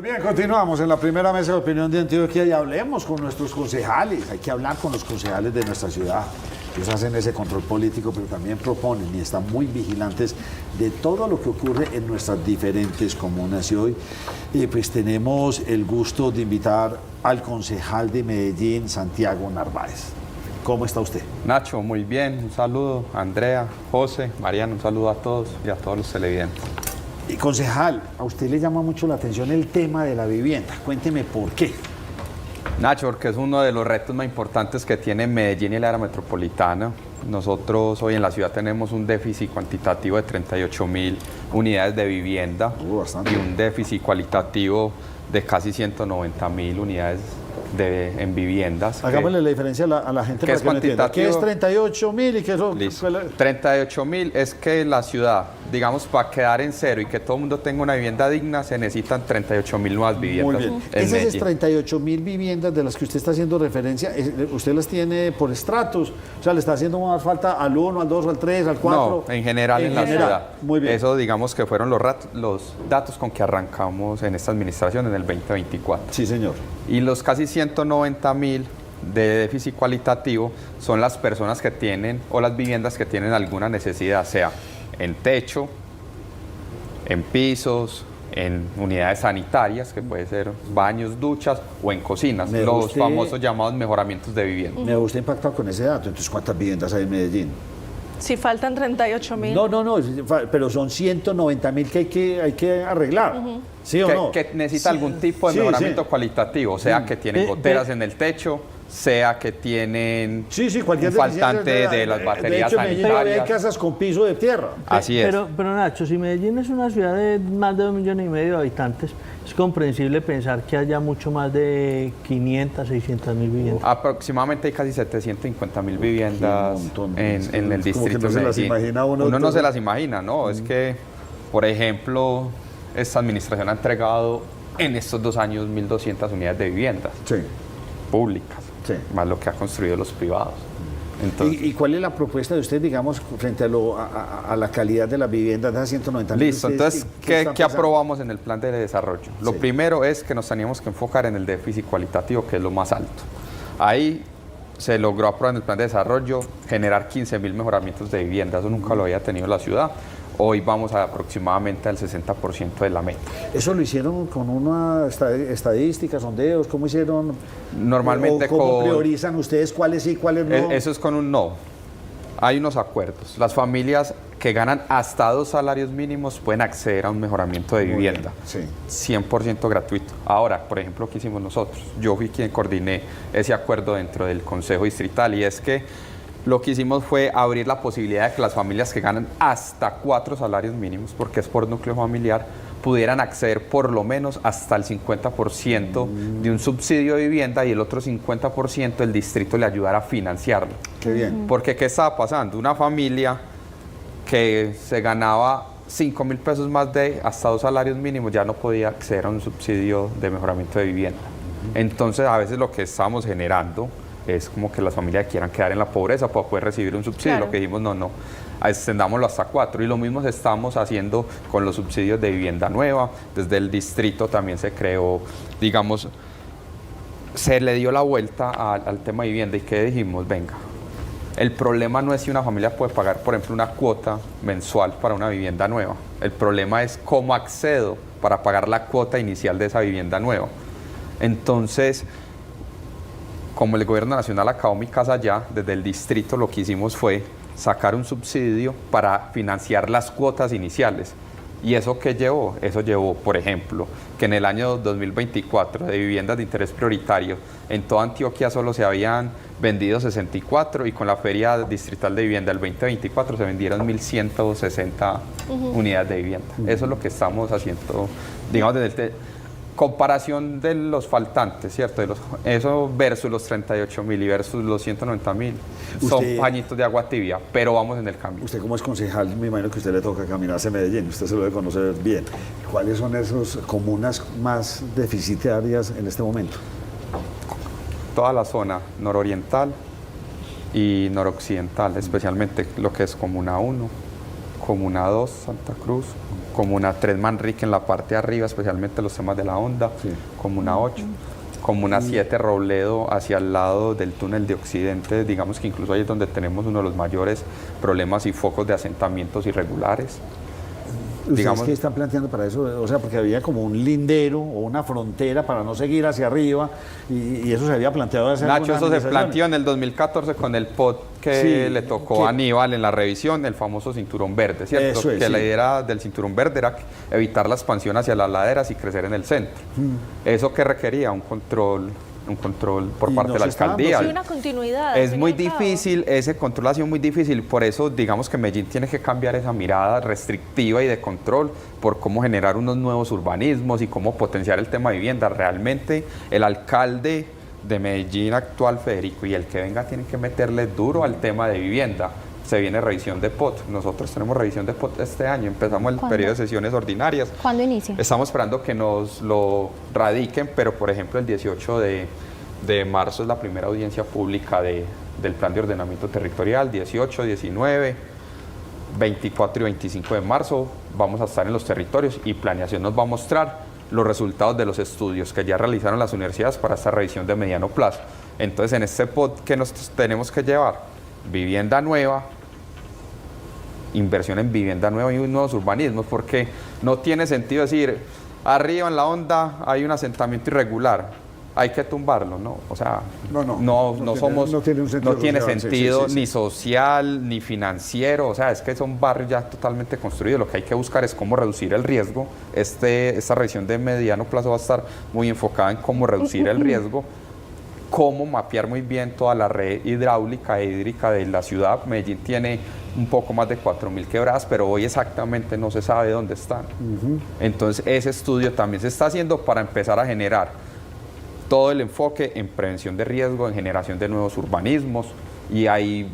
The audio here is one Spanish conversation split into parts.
Pues bien, continuamos en la primera mesa de opinión de Antioquia y hablemos con nuestros concejales. Hay que hablar con los concejales de nuestra ciudad. Ellos hacen ese control político, pero también proponen y están muy vigilantes de todo lo que ocurre en nuestras diferentes comunas. Y hoy pues tenemos el gusto de invitar al concejal de Medellín, Santiago Narváez. ¿Cómo está usted? Nacho, muy bien. Un saludo a Andrea, José, Mariano, un saludo a todos y a todos los televidentes. Y concejal, a usted le llama mucho la atención el tema de la vivienda. Cuénteme por qué. Nacho, porque es uno de los retos más importantes que tiene Medellín y el área metropolitana. Nosotros hoy en la ciudad tenemos un déficit cuantitativo de 38.000 unidades de vivienda y un déficit cualitativo de casi 190.000 unidades en viviendas. Hagámosle la diferencia a la gente para que no entienda. ¿Qué es 38.000 y qué es? 38.000 es que la ciudad, digamos, para quedar en cero y que todo el mundo tenga una vivienda digna, se necesitan 38.000 nuevas viviendas. Muy bien. Esas 38.000 viviendas de las que usted está haciendo referencia, ¿usted las tiene por estratos? O sea, ¿le está haciendo más falta al 1, al 2, al 3, al 4? No, en general en la ciudad. Muy bien. Eso, digamos, que fueron los datos con que arrancamos en esta administración en el 2024. Sí, señor. Y los casi 190.000 de déficit cualitativo son las personas que tienen o las viviendas que tienen alguna necesidad, sea en techo, en pisos, en unidades sanitarias, que puede ser baños, duchas o en cocinas, los famosos llamados mejoramientos de vivienda. Me gusta impactar con ese dato. Entonces, ¿cuántas viviendas hay en Medellín? Si faltan 38.000. No, pero son 190.000 que hay que arreglar. ¿Sí o no? Que necesita algún tipo de mejoramiento cualitativo, sea que tienen goteras en el techo, sea que tienen cualquier un faltante de las baterías sanitarias. Hay casas con piso de tierra. Así es. Pero Nacho, si Medellín es una ciudad de más de 2,5 millones de habitantes, es comprensible pensar que haya mucho más de 500, 600.000 viviendas. Aproximadamente hay casi 750.000 viviendas en el distrito de Medellín. Uno no se las imagina, ¿no? Es que, por ejemplo, esta administración ha entregado en estos 2 años 1.200 unidades de viviendas públicas, más lo que ha construido los privados. Entonces, ¿Y cuál es la propuesta de usted, digamos, frente a la calidad de las viviendas de esas 190.000? Listo, entonces, ¿qué aprobamos en el plan de desarrollo? Lo primero es que nos teníamos que enfocar en el déficit cualitativo, que es lo más alto. Ahí se logró aprobar en el plan de desarrollo generar 15.000 mejoramientos de vivienda, eso nunca lo había tenido la ciudad. Hoy vamos a aproximadamente al 60% de la meta. ¿Eso lo hicieron con una estadística, sondeos? ¿Cómo hicieron? Normalmente ¿Cómo priorizan ustedes cuáles sí, cuáles no? Eso es con un no. Hay unos acuerdos. Las familias que ganan hasta 2 salarios mínimos pueden acceder a un mejoramiento de vivienda. 100% gratuito. Ahora, por ejemplo, ¿qué hicimos nosotros? Yo fui quien coordiné ese acuerdo dentro del Consejo Distrital y es que lo que hicimos fue abrir la posibilidad de que las familias que ganan hasta 4 salarios mínimos, porque es por núcleo familiar, pudieran acceder por lo menos hasta el 50% de un subsidio de vivienda y el otro 50% el distrito le ayudara a financiarlo. Qué bien. Porque ¿qué estaba pasando? Una familia que se ganaba 5.000 pesos más de hasta 2 salarios mínimos ya no podía acceder a un subsidio de mejoramiento de vivienda. Entonces a veces lo que estábamos generando es como que las familias quieran quedar en la pobreza para poder recibir un subsidio. Claro. Lo que dijimos, no, extendámoslo hasta 4. Y lo mismo estamos haciendo con los subsidios de vivienda nueva. Desde el distrito también se creó, digamos, se le dio la vuelta al tema de vivienda. ¿Y qué dijimos? Venga, el problema no es si una familia puede pagar, por ejemplo, una cuota mensual para una vivienda nueva. El problema es cómo accedo para pagar la cuota inicial de esa vivienda nueva. Entonces, como el gobierno nacional acabó Mi Casa Ya, desde el distrito lo que hicimos fue sacar un subsidio para financiar las cuotas iniciales. ¿Y eso qué llevó? Eso llevó, por ejemplo, que en el año 2024 de viviendas de interés prioritario, en toda Antioquia solo se habían vendido 64 y con la Feria Distrital de Vivienda del 2024 se vendieron 1.160 unidades de vivienda. Eso es lo que estamos haciendo, digamos, desde el comparación de los faltantes, ¿cierto? Eso versus los 38.000 y versus los 190.000 son pañitos de agua tibia, pero vamos en el cambio. Usted como es concejal, me imagino que a usted le toca caminar hacia Medellín, usted se lo debe conocer bien. ¿Cuáles son esas comunas más deficitarias en este momento? Toda la zona nororiental y noroccidental, especialmente lo que es Comuna 1 Comuna 2, Santa Cruz, Comuna 3, Manrique en la parte de arriba, especialmente los temas de la onda, Sí. Comuna 8, Comuna 7, Robledo, hacia el lado del túnel de Occidente, digamos que incluso ahí es donde tenemos uno de los mayores problemas y focos de asentamientos irregulares. ¿Ustedes Digamos- qué están planteando para eso? O sea, porque había como un lindero o una frontera para no seguir hacia arriba y eso se había planteado hace Nacho, algunas eso se administraciones. planteó en el 2014 con el POT que Sí, le tocó que- a Aníbal en la revisión, el famoso cinturón verde, ¿cierto? Eso es, que sí. la idea del cinturón verde era evitar la expansión hacia las laderas y crecer en el centro. Eso que requería un control por Y parte no de la se está dando, alcaldía. Sí, una continuidad. Es al muy fin y al cabo. difícil, ese control ha sido muy difícil, por eso digamos que Medellín tiene que cambiar esa mirada restrictiva y de control por cómo generar unos nuevos urbanismos y cómo potenciar el tema de vivienda. Realmente el alcalde de Medellín actual, Federico, y el que venga tienen que meterle duro al tema de vivienda. Se viene revisión de POT, nosotros tenemos revisión de POT este año, empezamos el ¿Cuándo? periodo de sesiones ordinarias. ¿Cuándo inicia? Estamos esperando que nos lo radiquen, pero por ejemplo el 18 de marzo es la primera audiencia pública del plan de ordenamiento territorial, 18, 19, 24 y 25 de marzo vamos a estar en los territorios y planeación nos va a mostrar los resultados de los estudios que ya realizaron las universidades para esta revisión de mediano plazo. Entonces en este POT que nos tenemos que llevar vivienda nueva, inversión en vivienda nueva y nuevos urbanismos, porque no tiene sentido decir, arriba en la onda hay un asentamiento irregular, hay que tumbarlo, ¿no? O sea, no tiene sentido sí. ni social, ni financiero, o sea, es que son barrios ya totalmente construidos, lo que hay que buscar es cómo reducir el riesgo. Esta revisión de mediano plazo va a estar muy enfocada en cómo reducir el riesgo, cómo mapear muy bien toda la red hidráulica e hídrica de la ciudad. Medellín tiene un poco más de 4.000 quebradas, pero hoy exactamente no se sabe dónde están. Entonces ese estudio también se está haciendo para empezar a generar todo el enfoque en prevención de riesgo, en generación de nuevos urbanismos y ahí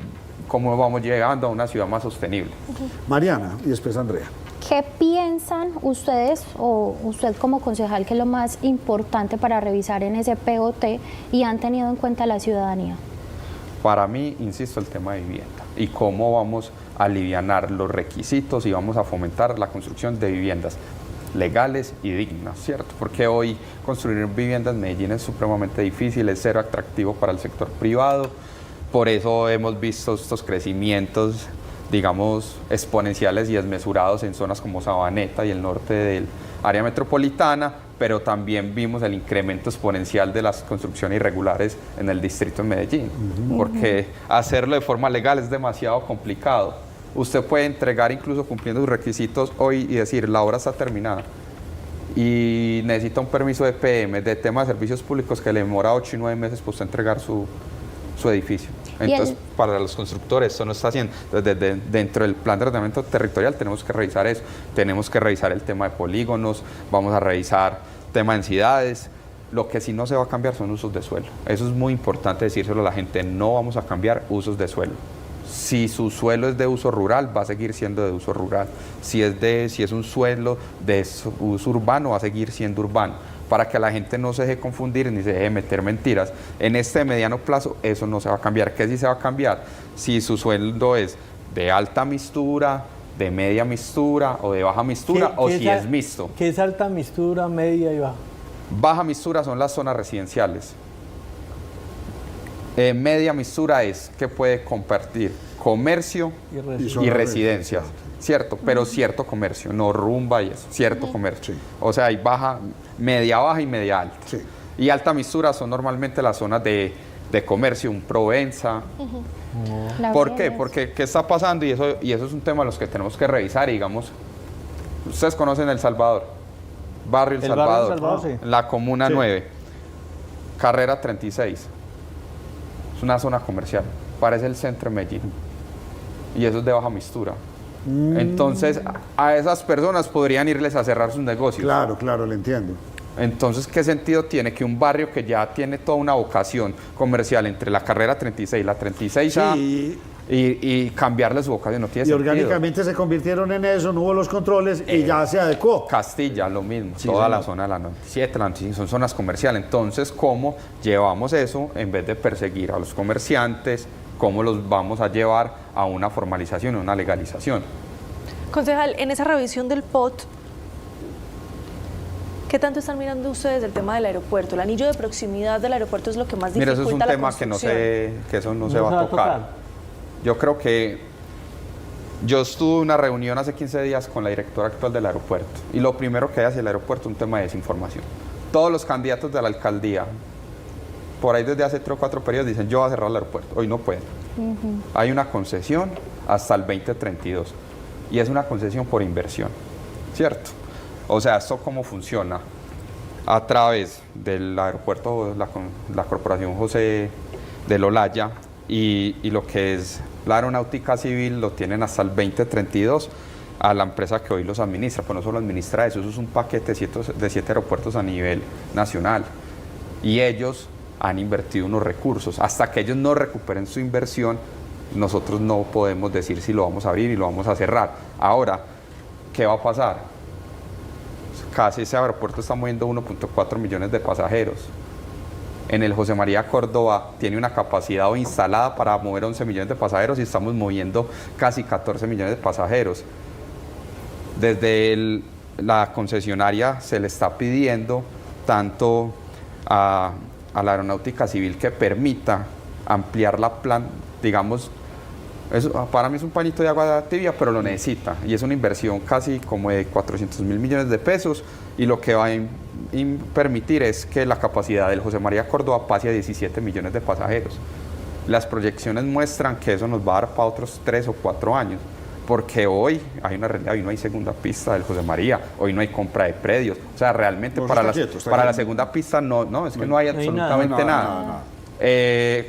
cómo vamos llegando a una ciudad más sostenible. Mariana y después Andrea. ¿Qué piensan ustedes o usted como concejal que es lo más importante para revisar en ese POT y han tenido en cuenta la ciudadanía? Para mí, insisto, el tema de vivienda y cómo vamos a alivianar los requisitos y vamos a fomentar la construcción de viviendas legales y dignas, ¿cierto? Porque hoy construir viviendas en Medellín es supremamente difícil, es cero atractivo para el sector privado, por eso hemos visto estos crecimientos, digamos, exponenciales y desmesurados en zonas como Sabaneta y el norte del área metropolitana, pero también vimos el incremento exponencial de las construcciones irregulares en el distrito de Medellín, porque hacerlo de forma legal es demasiado complicado. Usted puede entregar incluso cumpliendo sus requisitos hoy y decir, la obra está terminada y necesita un permiso de PM, de tema de servicios públicos que le demora 8 y 9 meses para usted entregar su edificio. Entonces, para los constructores esto no está haciendo. Entonces, dentro del plan de ordenamiento territorial tenemos que revisar eso, tenemos que revisar el tema de polígonos, vamos a revisar tema de densidades. Lo que sí no se va a cambiar son usos de suelo. Eso es muy importante decírselo a la gente, no vamos a cambiar usos de suelo. Si su suelo es de uso rural, va a seguir siendo de uso rural. Si es un suelo de uso urbano, va a seguir siendo urbano. Para que la gente no se deje confundir ni se deje meter mentiras. En este mediano plazo eso no se va a cambiar. ¿Qué sí se va a cambiar? Si su sueldo es de alta mistura, de media mistura o de baja mistura, o si es mixto. ¿Qué es alta mistura, media y baja? Baja mistura son las zonas residenciales. Media mistura es que puede compartir comercio y residencias, ¿cierto? Pero cierto comercio, no rumba y eso, cierto comercio. Sí. O sea, hay media baja y media alta. Sí. Y alta mistura son normalmente las zonas de comercio, un Provenza. ¿Por qué? Porque ¿qué está pasando? Y eso es un tema de los que tenemos que revisar. Y digamos, ustedes conocen El Salvador, barrio El Salvador, Salvador, sí. en la comuna 9, carrera 36. Es una zona comercial, parece el centro de Medellín. Y eso es de baja mistura. Entonces, a esas personas podrían irles a cerrar sus negocios. Claro, le entiendo. Entonces, ¿qué sentido tiene que un barrio que ya tiene toda una vocación comercial entre la carrera 36 y la 36A Sí, y cambiarle su vocación? No tiene y sentido. orgánicamente se convirtieron en eso, no hubo los controles y ya se adecuó. Castilla, lo mismo, Sí, toda señor. la zona de la 97, la 95 son zonas comerciales. Entonces, ¿cómo llevamos eso en vez de perseguir a los comerciantes? ¿Cómo los vamos a llevar a una formalización, a una legalización? Concejal, en esa revisión del POT, ¿qué tanto están mirando ustedes el tema del aeropuerto? El anillo de proximidad del aeropuerto es lo que más dificulta Mira, eso es un la tema que eso no se va a tocar. Yo creo que yo estuve en una reunión hace 15 días con la directora actual del aeropuerto y lo primero que hay hacia el aeropuerto es un tema de desinformación. Todos los candidatos de la alcaldía, por ahí desde hace 3 o 4 periodos, dicen yo voy a cerrar el aeropuerto. Hoy no pueden. Hay una concesión hasta el 2032 y es una concesión por inversión, ¿cierto? O sea, ¿esto cómo funciona? A través del aeropuerto, la Corporación José del Olaya y lo que es la aeronáutica civil lo tienen hasta el 2032 a la empresa que hoy los administra, pues no solo administra eso es un paquete de 7 aeropuertos a nivel nacional y ellos han invertido unos recursos. Hasta que ellos no recuperen su inversión, nosotros no podemos decir si lo vamos a abrir y lo vamos a cerrar. Ahora, ¿qué va a pasar? Casi ese aeropuerto está moviendo 1.4 millones de pasajeros. En el José María Córdoba tiene una capacidad instalada para mover 11 millones de pasajeros y estamos moviendo casi 14 millones de pasajeros. Desde la concesionaria se le está pidiendo tanto a la aeronáutica civil que permita ampliar la planta, digamos, para mí es un pañito de agua tibia, pero lo necesita y es una inversión casi como de 400.000 millones de pesos y lo que va a permitir es que la capacidad del José María Córdoba pase a 17 millones de pasajeros. Las proyecciones muestran que eso nos va a dar para otros 3 o 4 años, porque hoy hay una realidad, hoy no hay segunda pista del José María, hoy no hay compra de predios, o sea, realmente No, para la segunda pista no, es que no hay absolutamente nada.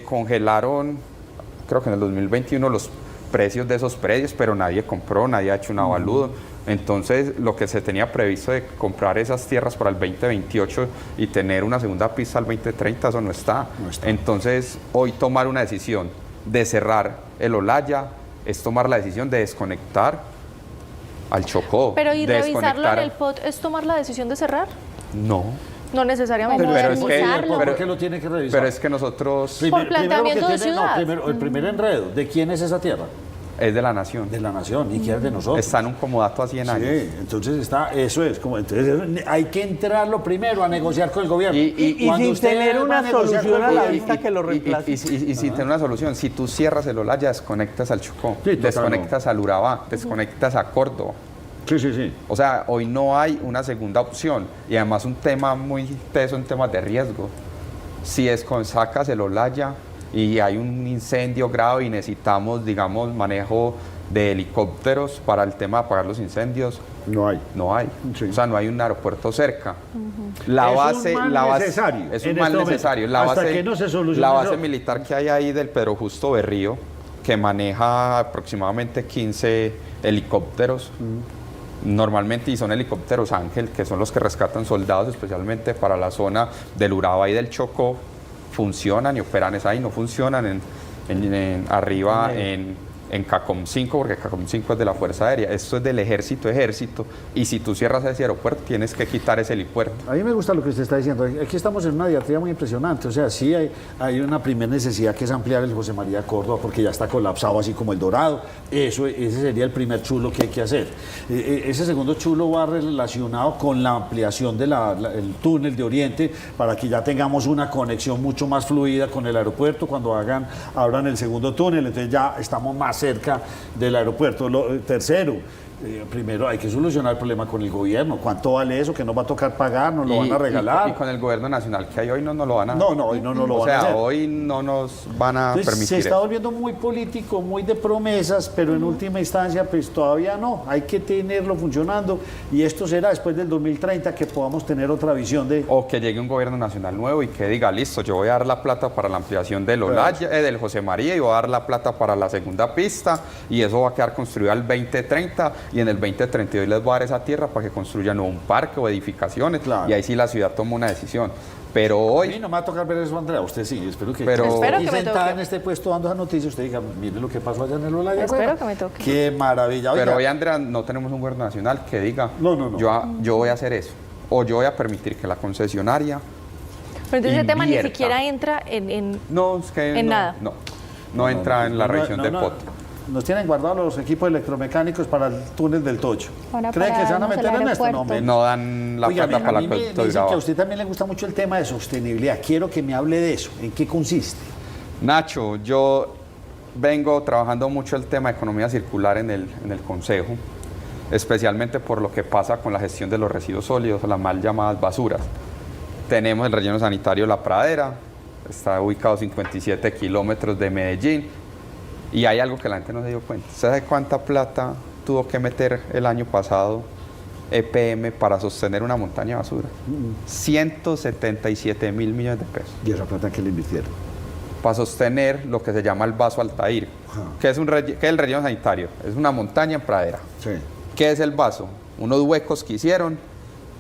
Congelaron, creo que en el 2021 los precios de esos predios, pero nadie compró, nadie ha hecho un avalúo. Entonces, lo que se tenía previsto de comprar esas tierras para el 2028 y tener una segunda pista al 2030, eso no está. Entonces, hoy tomar una decisión de cerrar el Olaya es tomar la decisión de desconectar al Chocó. Pero ¿y revisarlo en el POT es tomar la decisión de cerrar? No. No necesariamente. ¿Por qué lo tiene que revisar? Pero es que nosotros... Por planteamiento de ciudad. El primer enredo, ¿de quién es esa tierra? Es de la nación. De la nación, ni quién es de nosotros. Está en un comodato a 100 años. Sí, entonces entonces hay que entrarlo primero a negociar con el gobierno. Y sin tener una solución a la vista que lo reemplace. Y sin tener una solución, si tú cierras el Olaya, desconectas al Chocó, desconectas al Urabá, desconectas a Córdoba. Sí. O sea, hoy no hay una segunda opción. Y además un tema muy teso en temas de riesgo. Si sacas el Olaya y hay un incendio grave y necesitamos, digamos, manejo de helicópteros para el tema de apagar los incendios, no hay. Sí. O sea, no hay un aeropuerto cerca. Es un mal necesario. La Hasta que no se solucione la base eso. militar que hay ahí del Pedro Justo Berrío, que maneja aproximadamente 15 helicópteros, normalmente, y son helicópteros Ángel, que son los que rescatan soldados especialmente para la zona del Urabá y del Chocó, funcionan y operan ahí, no funcionan arriba en CACOM 5, porque CACOM 5 es de la Fuerza Aérea, esto es del ejército, y si tú cierras ese aeropuerto, tienes que quitar ese helipuerto. A mí me gusta lo que usted está diciendo, aquí estamos en una diatriba muy impresionante, o sea, sí hay una primera necesidad que es ampliar el José María Córdoba, porque ya está colapsado así como el Dorado, ese sería el primer chulo que hay que hacer. Ese segundo chulo va relacionado con la ampliación del túnel de Oriente, para que ya tengamos una conexión mucho más fluida con el aeropuerto, cuando abran el segundo túnel, entonces ya estamos más cerca del aeropuerto. Tercero, primero hay que solucionar el problema con el gobierno. ¿Cuánto vale eso? ¿Que nos va a tocar pagar? ¿Nos lo van a regalar? Y con el gobierno nacional que hay hoy no nos lo van a... No, hoy no nos lo van a hacer. O sea, hoy no nos van a Entonces, permitir se está eso. volviendo muy político, muy de promesas, pero en última instancia pues todavía no. Hay que tenerlo funcionando y esto será después del 2030 que podamos tener otra visión de... O que llegue un gobierno nacional nuevo y que diga, listo, yo voy a dar la plata para la ampliación del Olaya, del José María, y voy a dar la plata para la segunda pista, y eso va a quedar construido al 2030, y en el 2032 les voy a dar esa tierra para que construyan un parque o edificaciones, Claro. y ahí sí la ciudad toma una decisión. Pero hoy... A mí no me va a tocar ver eso, Andrea. Usted sí, espero que... Pero- Espero y que me sentada toque. en este puesto dando esa noticia, usted diga, mire lo que pasó allá en el Olaya. Espero Bueno, que me toque. Qué maravilla. Oiga, Pero hoy, Andrea, no tenemos un gobierno nacional que diga, No. Yo voy a hacer eso, o yo voy a permitir que la concesionaria... Pero entonces ese tema ni invierta. siquiera entra en No, es que En no, nada. no entra en la no, revisión no, del no. POT. nos tienen guardados los equipos electromecánicos para el túnel del Tocho. Ahora ¿Cree para que se van a darnos el meter en esto? No, aeropuerto. men. No dan la Oiga, plata men, para a mí la me cultura. dicen que a usted también le gusta mucho el tema de sostenibilidad. Quiero que me hable de eso. ¿En qué consiste? Nacho, yo vengo trabajando mucho el tema de economía circular en el Consejo, especialmente por lo que pasa con la gestión de los residuos sólidos, las mal llamadas basuras. Tenemos el relleno sanitario La Pradera, está ubicado a 57 kilómetros de Medellín, y hay algo que la gente no se dio cuenta. ¿Usted sabe cuánta plata tuvo que meter el año pasado EPM para sostener una montaña de basura? 177 mil millones de pesos. ¿Y esa plata que le invirtieron? Para sostener lo que se llama el vaso Altair, que es el relleno sanitario, es una montaña en pradera. Sí. ¿Qué es el vaso? Unos huecos que hicieron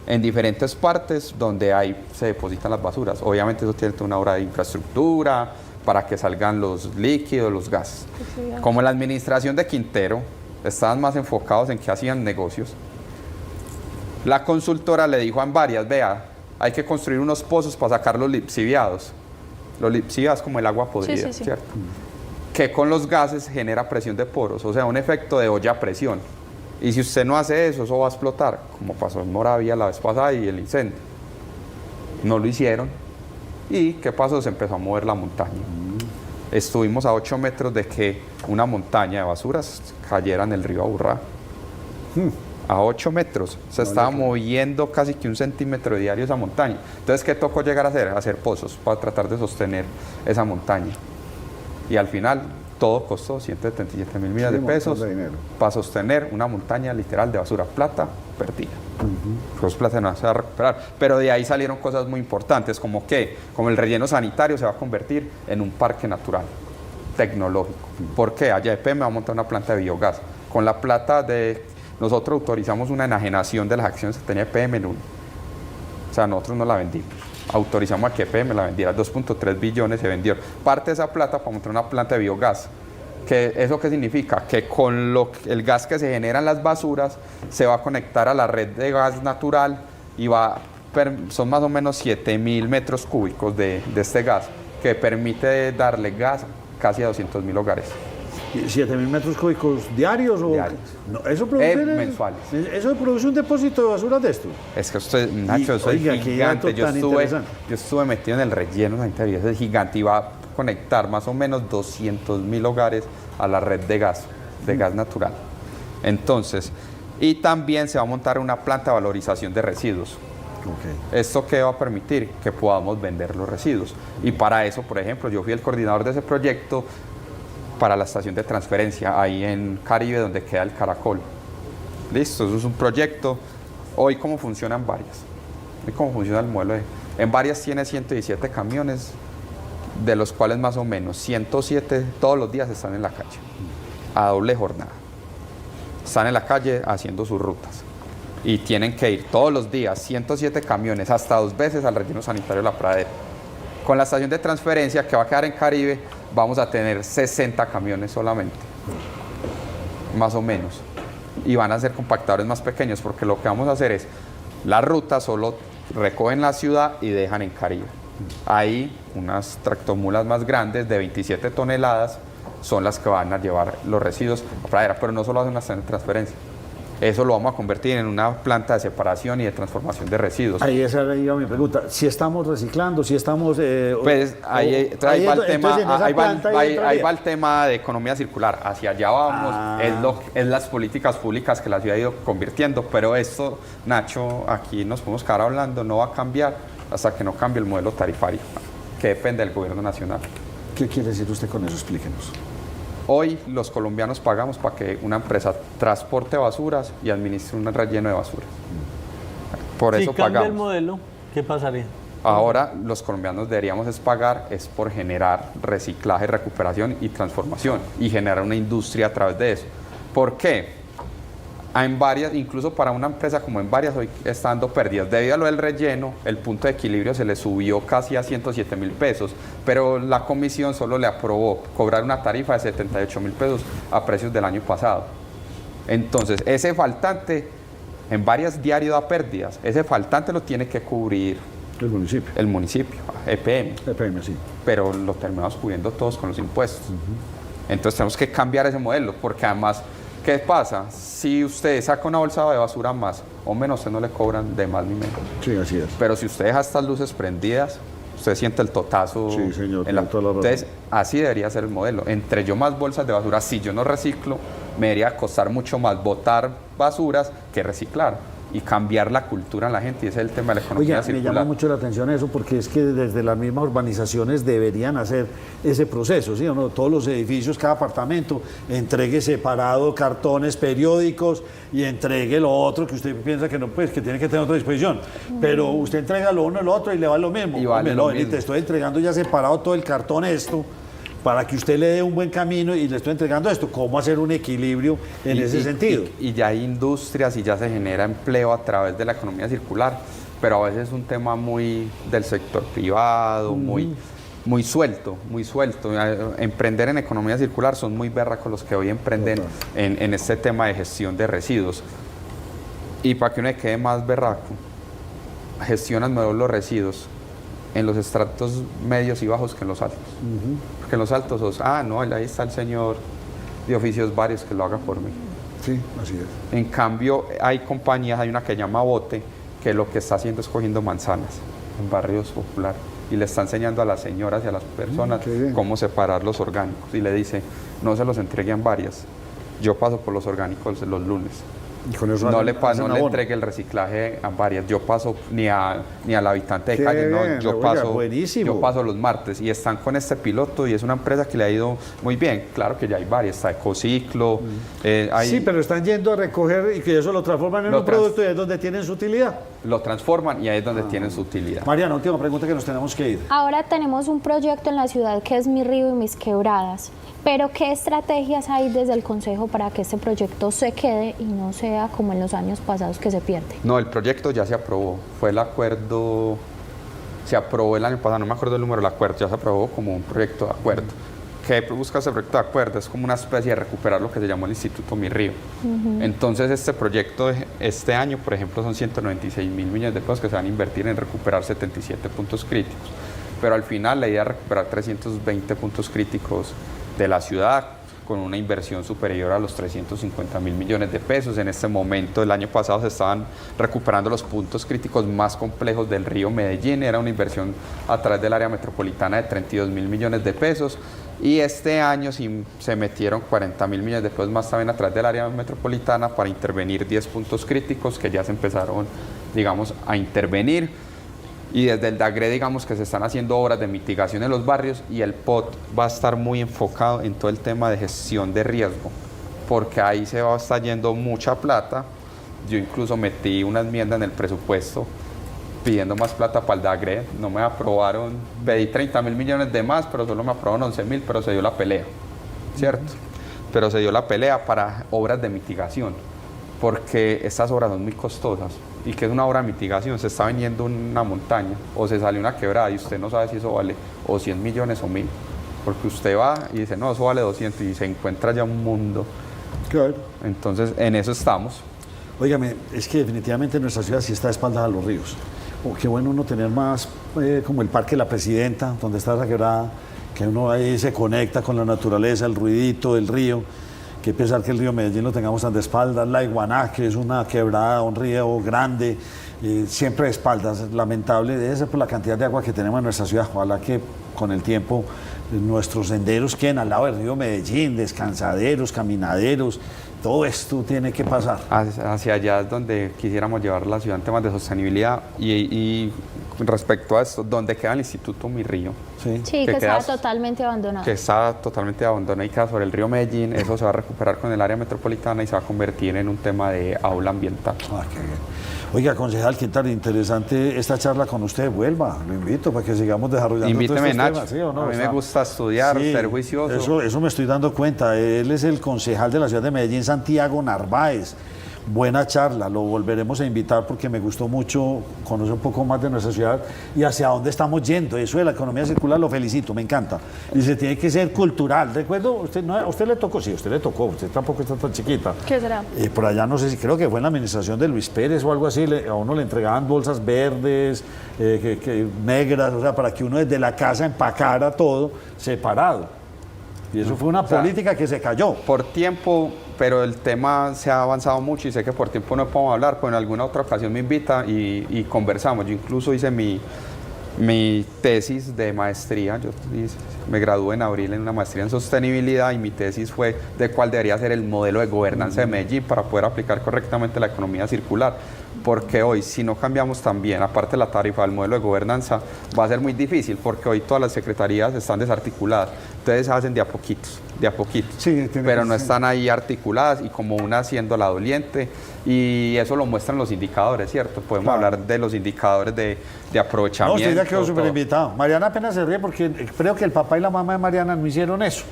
en diferentes partes donde ahí se depositan las basuras. Obviamente eso tiene una obra de infraestructura para que salgan los líquidos, los gases. Como la administración de Quintero estaban más enfocados en que hacían negocios, la consultora le dijo a varias, vea, hay que construir unos pozos para sacar los lixiviados. Los lixiviados como el agua podrida, sí. ¿cierto? Que con los gases genera presión de poros, o sea, un efecto de olla a presión. Y si usted no hace eso, eso va a explotar, como pasó en Moravia la vez pasada y el incendio. No lo hicieron. ¿Y qué pasó? Se empezó a mover la montaña. Estuvimos a 8 metros de que una montaña de basuras cayera en el río Aburrá. A 8 metros. Se estaba moviendo casi que 1 centímetro diario esa montaña. Entonces, ¿qué tocó llegar a hacer? Hacer pozos para tratar de sostener esa montaña. Y al final, todo costó 177 mil millones de pesos para sostener una montaña literal de basura. Plata perdida. Pues plata no se va a recuperar. Pero de ahí salieron cosas muy importantes, como el relleno sanitario se va a convertir en un parque natural, tecnológico. ¿Por qué? Allá EPM va a montar una planta de biogás. Con la plata nosotros autorizamos una enajenación de las acciones que tenía EPM en uno. O sea, nosotros no la vendimos. Autorizamos a que EPM la vendiera, 2.3 billones se vendió. Parte de esa plata para montar una planta de biogás. ¿Eso qué significa? Que con el gas que se genera en las basuras se va a conectar a la red de gas natural y son más o menos 7.000 metros cúbicos de este gas que permite darle gas casi a 200.000 hogares. ¿7.000 metros cúbicos diarios? Diarios. No, ¿eso produce mensuales. ¿Eso produce un depósito de basura de esto? Es que usted, Nacho, eso es gigante. Yo estuve metido en el relleno sanitario, eso es gigante y va a conectar más o menos 200.000 hogares a la red de gas natural. Entonces, y también se va a montar una planta de valorización de residuos. ¿Esto qué va a permitir? Que podamos vender los residuos. Y para eso, por ejemplo, yo fui el coordinador de ese proyecto para la estación de transferencia, ahí en Caribe, donde queda el Caracol. Listo, eso es un proyecto. Hoy, ¿cómo funcionan varias? Hoy, ¿cómo funciona el modelo? En varias tiene 117 camiones, de los cuales más o menos 107 todos los días están en la calle, a doble jornada. Están en la calle haciendo sus rutas. Y tienen que ir todos los días, 107 camiones, hasta 2 veces al relleno sanitario de La Pradera. Con la estación de transferencia que va a quedar en Caribe, vamos a tener 60 camiones solamente, más o menos. Y van a ser compactadores más pequeños, porque lo que vamos a hacer es, la ruta solo recogen la ciudad y dejan en Caribe. Ahí unas tractomulas más grandes de 27 toneladas son las que van a llevar los residuos a Pradera, pero no solo hacen una estación de transferencia. Eso lo vamos a convertir en una planta de separación y de transformación de residuos. Ahí esa iba mi pregunta. Si estamos reciclando, si estamos... pues ahí va el tema de economía circular. Hacia allá vamos. Es las políticas públicas que la ciudad ha ido convirtiendo. Pero esto, Nacho, aquí nos podemos quedar hablando, no va a cambiar hasta que no cambie el modelo tarifario, que depende del gobierno nacional. ¿Qué quiere decir usted con eso? Explíquenos. Hoy los colombianos pagamos para que una empresa transporte basuras y administre un relleno de basuras. Por eso si cambia pagamos. el modelo, ¿qué pasaría? Ahora los colombianos deberíamos pagar por generar reciclaje, recuperación y transformación y generar una industria a través de eso. ¿Por qué? En varias, incluso para una empresa como en varias, hoy está dando pérdidas. Debido a lo del relleno, el punto de equilibrio se le subió casi a 107.000 pesos, pero la comisión solo le aprobó cobrar una tarifa de 78.000 pesos a precios del año pasado. Entonces, ese faltante, en varias diarios da pérdidas, ese faltante lo tiene que cubrir el municipio, EPM. EPM, sí. Pero lo terminamos cubriendo todos con los impuestos. Entonces tenemos que cambiar ese modelo, porque además, ¿qué pasa? Si usted saca una bolsa de basura más o menos, usted no le cobran de más ni menos. Sí, así es. Pero si usted deja estas luces prendidas, usted siente el totazo. Sí, señor, en la... tiene toda la razón. Entonces, así debería ser el modelo. Entre yo más bolsas de basura, si yo no reciclo, me debería costar mucho más botar basuras que reciclar. Y cambiar la cultura en la gente, y ese es el tema de la economía Oiga, me circular. llama mucho la atención eso, porque es que desde las mismas urbanizaciones deberían hacer ese proceso, ¿sí o no? Todos los edificios, cada apartamento, entregue separado cartones, periódicos, y entregue lo otro que usted piensa que no, pues, que tiene que tener a otra disposición. Pero usted entrega lo uno y lo otro y le va lo mismo. Y vale lo Hombre, mismo. te estoy entregando ya separado todo el cartón esto, para que usted le dé un buen camino, y le estoy entregando esto. ¿Cómo hacer un equilibrio en ese sentido? Y ya hay industrias y ya se genera empleo a través de la economía circular, pero a veces es un tema muy del sector privado, muy suelto, muy suelto. Emprender en economía circular son muy berracos los que hoy emprenden en este tema de gestión de residuos. Y para que uno le quede más berraco, gestionan mejor los residuos en los estratos medios y bajos que en los altos. Porque en los altos, no, ahí está el señor de oficios varios que lo haga por mí. Sí, así es. En cambio, hay compañías, hay una que llama Bote, que lo que está haciendo es cogiendo manzanas en barrios populares y le está enseñando a las señoras y a las personas qué bien. cómo separar los orgánicos. Y le dice, no se los entreguen varias. Yo paso por los orgánicos los lunes. Y con eso No hacen- le hacen abono. entregue el reciclaje a varias. Yo paso ni al habitante de Qué calle, no, bien, yo oiga, paso, buenísimo. yo paso los martes y están con este piloto y es una empresa que le ha ido muy bien. Claro que ya hay varias, está Ecociclo, hay- Sí, pero están yendo a recoger y que eso lo transforman en Lo un producto, y es donde tienen su utilidad. lo transforman y ahí es donde tienen su utilidad. Mariana, última pregunta que nos tenemos que ir. Ahora tenemos un proyecto en la ciudad que es Mi Río y Mis Quebradas, pero ¿qué estrategias hay desde el Consejo para que este proyecto se quede y no sea como en los años pasados que se pierde? No, el proyecto ya se aprobó. Fue el acuerdo, se aprobó el año pasado, no me acuerdo el número del acuerdo, ya se aprobó como un proyecto de acuerdo. ¿Qué busca ese proyecto de acuerdo? Es como una especie de recuperar lo que se llamó el Instituto Mi Río. Entonces este proyecto este año, por ejemplo, son 196.000 millones de pesos que se van a invertir en recuperar 77 puntos críticos. Pero al final la idea es recuperar 320 puntos críticos de la ciudad con una inversión superior a los 350.000 millones de pesos. En este momento, el año pasado, se estaban recuperando los puntos críticos más complejos del río Medellín. Era una inversión a través del área metropolitana de 32.000 millones de pesos. Y este año sí se metieron 40.000 millones de pesos más también a través del área metropolitana para intervenir 10 puntos críticos que ya se empezaron, digamos, a intervenir. Y desde el DAGRE, digamos que se están haciendo obras de mitigación en los barrios, y el POT va a estar muy enfocado en todo el tema de gestión de riesgo, porque ahí se va a estar yendo mucha plata. Yo incluso metí una enmienda en el presupuesto pidiendo más plata para el DAGRE, no me aprobaron, pedí 30.000 millones de más, pero solo me aprobaron 11.000, pero se dio la pelea, ¿cierto? Pero se dio la pelea para obras de mitigación, porque estas obras son muy costosas. ¿Y qué es una obra de mitigación? Se está vendiendo una montaña o se sale una quebrada y usted no sabe si eso vale o 100 millones o 1.000, porque usted va y dice, no, eso vale 200 y se encuentra ya un mundo. Claro. Entonces, en eso estamos. Óigame, es que definitivamente nuestra ciudad sí está a espaldas a los ríos. Qué bueno uno tener más, como el Parque La Presidenta, donde está esa quebrada, que uno ahí se conecta con la naturaleza, el ruidito del río. Que pensar que el río Medellín lo tengamos tan de espaldas, la Iguaná, que es una quebrada, un río grande, siempre de espaldas, lamentable, debe ser por la cantidad de agua que tenemos en nuestra ciudad. Ojalá que con el tiempo nuestros senderos queden al lado del río Medellín, descansaderos, caminaderos, todo esto tiene que pasar. Hacia allá es donde quisiéramos llevar la ciudad en temas de sostenibilidad. Y respecto a esto, ¿dónde queda el Instituto Mi Río? Sí. Sí, Que que queda- está totalmente abandonado. Que está totalmente abandonado y queda sobre el río Medellín. Eso se va a recuperar con el área metropolitana y se va a convertir en un tema de aula ambiental. Ah, qué bien. Oiga, concejal, qué tan interesante esta charla con usted. Vuelva, lo invito para que sigamos desarrollando Invíteme, todos estos Nacho. temas, ¿sí o no? A mí me Está- gusta estudiar, Sí, ser juicioso. Eso me estoy dando cuenta. Él es el concejal de la ciudad de Medellín, Santiago Narváez. Buena charla, lo volveremos a invitar porque me gustó mucho conocer un poco más de nuestra ciudad y hacia dónde estamos yendo. Eso de la economía circular lo felicito, me encanta. Y se tiene que ser cultural. Recuerdo, usted, no, a usted le tocó, sí, a usted le tocó, usted tampoco está tan chiquita. ¿Qué será? Por allá no sé si creo que fue en la administración de Luis Pérez o algo así, a uno le entregaban bolsas verdes, negras, o sea, para que uno desde la casa empacara todo separado. Y eso fue una O sea, política que se cayó. Por tiempo, pero el tema se ha avanzado mucho y sé que por tiempo no podemos hablar, pero en alguna otra ocasión me invita y conversamos. Yo incluso hice mi tesis de maestría, me gradué en abril en una maestría en sostenibilidad y mi tesis fue de cuál debería ser el modelo de gobernanza de Medellín para poder aplicar correctamente la economía circular. Porque hoy, si no cambiamos también, aparte de la tarifa del modelo de gobernanza, va a ser muy difícil porque hoy todas las secretarías están desarticuladas. Entonces se hacen de a poquitos, Sí, pero no están ahí articuladas y como una haciendo la doliente. Y eso lo muestran los indicadores, ¿cierto? Podemos hablar de los indicadores de aprovechamiento. No, usted ya quedó súper todo. invitado. Mariana apenas se ríe porque creo que el papá y la mamá de Mariana no hicieron eso.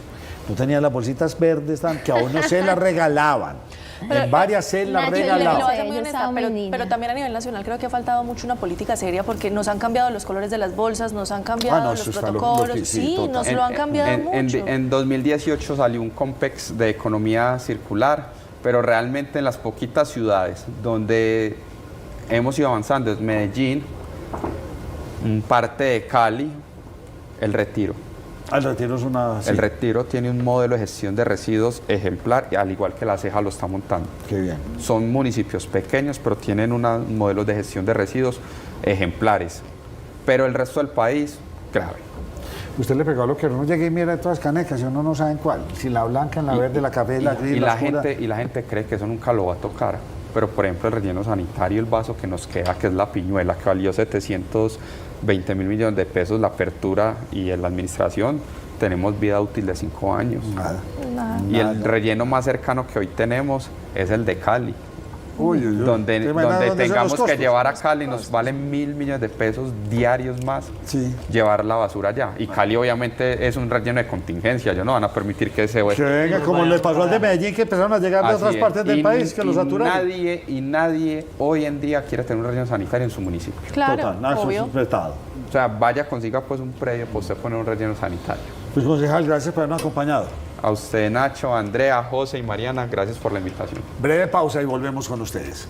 No tenían las bolsitas verdes que a uno se las regalaban. En varias se las Nacho, Le regalaban. voy a ser Yo muy honesta, estaba muy pero, niña. pero también a nivel nacional creo que ha faltado mucho una política seria porque nos han cambiado los colores de las bolsas, nos han cambiado eso los está protocolos, sí, sí, total. nos lo han cambiado mucho. En 2018 salió un COMPEX de economía circular, pero realmente en las poquitas ciudades donde hemos ido avanzando es Medellín, parte de Cali, El Retiro. El Retiro es una... sí, El Retiro tiene un modelo de gestión de residuos ejemplar, y al igual que La Ceja lo está montando. Qué bien. Son municipios pequeños, pero tienen unos modelos de gestión de residuos ejemplares. Pero el resto del país, grave. Usted le pegó a lo que uno llegue y mira todas las canecas y uno no sabe en cuál. Si la blanca, la verde, la café, la gris, y la la oscura. gente cree que eso nunca lo va a tocar. Pero, por ejemplo, el relleno sanitario, el vaso que nos queda, que es la Piñuela, que valió 720 mil millones de pesos la apertura y en la administración, tenemos vida útil de 5 años. Nada. Y el relleno más cercano que hoy tenemos es el de Cali, Uy, uy, uy. donde ¿Te imaginas dónde son los tengamos que costos? llevar a Cali nos vale 1.000 millones de pesos diarios más Sí. llevar la basura allá. Y Cali obviamente es un relleno de contingencia, ellos no van a permitir que se Que venga, como le pasó al de Medellín, que empezaron a llegar de Así otras es. partes del Y- país, que los y saturaron. nadie hoy en día quiere tener un relleno sanitario en su municipio. Claro, Total, no, eso es obvio. un prestado. O sea, vaya, consiga pues un predio, pues usted pone un relleno sanitario. Pues concejal, gracias por habernos acompañado. A usted, Nacho, Andrea, José y Mariana, gracias por la invitación. Breve pausa y volvemos con ustedes.